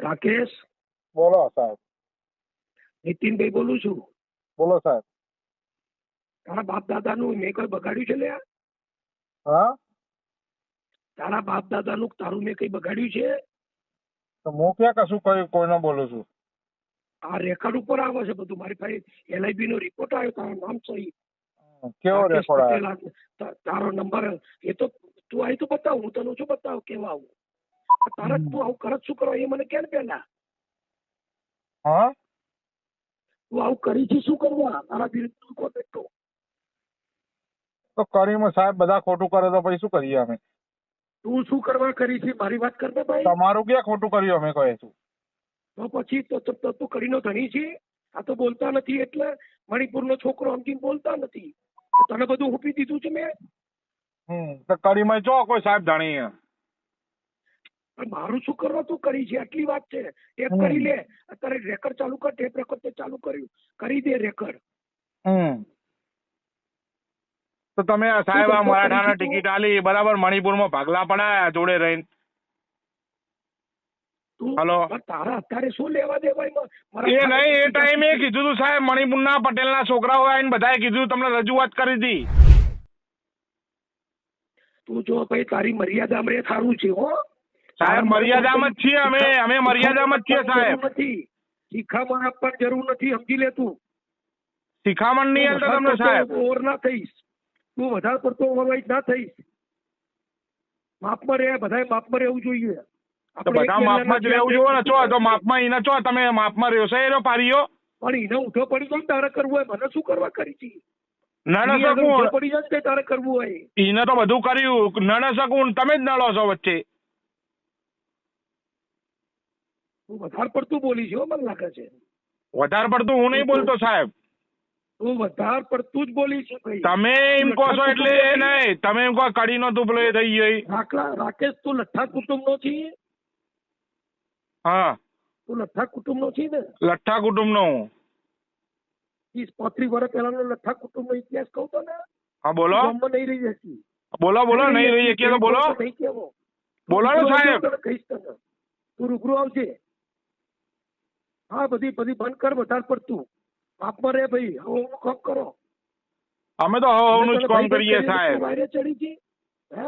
રાકેશ, બોલો સાહેબ. નીતિનભાઈ બોલું છું. બોલો સાહેબ. તારા બાપ દાદાનું મેં કઈ બગાડ્યું છે લે? હા, તારા બાપ દાદાનું તારું મેં કઈ બગાડ્યું છે? તો હું ક્યાં કશું કઈ કોઈને બોલું છું? આ રેકોર્ડ ઉપર આવે છે બધું. મારી પાસે LIB નો રિપોર્ટ આવ્યો, તારું નામ સહી. કેવો રાકેશ રેકોર્ડ પટેલ આવ્યો? તારો નંબર. એ તો તું આવી તો બતાવ, હું તને શું બતાવ કેવા આવું. તારા તું આવું કરત શું કરવા એ મને કે ને પેલા. હા, તું આવું કરી છે શું કરવા? તારા વિરુદ્ધ તું કહે તો. તો કરીમાં સાહેબ બધા ખોટું કરે તો પછી શું કરીએ અમે? તું શું કરવા કરી છે મારી વાત કરતા ભાઈ. તમારું ક્યાં ખોટું કર્યું અમે કહે છું? તો પછી તો તું કરીનો ધણી છે. આ તો બોલતા નથી એટલે મણિપુરનો છોકરો સમજીને બોલતા નથી. તો તને બધું હુપી દીધું છે મેં. તો કરીમાં જો કોઈ સાહેબ ધણી. પણ મારું શું કરવા તું કરી છે આટલી વાત છે. ટેપ કરી લે અત્યારે. રેકર્ડ ચાલુ કર. ટેપ રેકોર્ડ તે ચાલુ કર્યું કરી દે રેકર્ડ. તો તમે સાહેબ આ મરાઠાના ટિકિટ આલી બરાબર, મણિપુરમાં ભાગલા પડાયા જોડે રહીને. હલો, તારા અત્યારે શું લેવા દેવાય? એ નહીં, એ ટાઈમે કીધું તું સાહેબ, મણિપુરના પટેલના છોકરાઓ આવીને બધાએ કીધું, તમને રજૂઆત કરી હતી. તું જો ભાઈ તારી મર્યાદામાં રે સારું છે હો સાહેબ. મર્યાદામાં જ છીએ અમે મર્યાદામાં જ છીએ સાહેબ. શિખામણ આપવાની જરૂર નથી, સમજી લે તું. શિખામણ નહીં હાલતા તમને સાહેબ. ઓવર ના થઈશ, તું વધારે પડતો ઓવરવાઇઝ ના થઈશ. માપમાં રહે, બધાએ માપમાં રહેવું જોઈએ. તો બધા માપમાં જ રહેવું જોઈએ ને. ચો તો માપમાં એને ચો તમે માપમાં રહ્યો છે એનો પારીઓ. પણ એને ઊંધો પડી જાય તારે કરવું હોય. મને શું કરવા કરી છે? નડે શકું પડી જાય તારે કરવું હોય. એને તો બધું કર્યું. નડે શકું તમે જ નડો છો વચ્ચે. તું વધારે પડતું બોલી છે મને લાગે છે. વધારે પડતું હું નહીં બોલતો સાહેબ. તું વધારે પડતું જ બોલી છે ભાઈ. તમે એમ કહો છો એટલે એ નહીં. તમે એમ કહો કડીનો તુપલો એ થઈ ગઈ. રાકેશ, તું લઠ્ઠા કુટુંબ નો છે? હા, તું લઠ્ઠા કુટુંબ નો છે ને? લઠ્ઠા કુટુંબ નો હું. 30-35 વર્ષ પહેલાનો લઠ્ઠા કુટુંબ નો ઇતિહાસ કહું તો ને. હા બોલો. નહીં રહી હતી. બોલો નહીં રહી શકીએ તો બોલો. નહીં કેવો બોલો ને સાહેબ. કહીશ તને. તું રૂબરૂ આવજે. હા, બધી બંધ કર વધારે પડતું. માપમાં રે ભાઈ. હવે હું કામ કરો. અમે તો હવનું જ કામ કરીએ સાહેબ. વાયરે ચડી છે. હે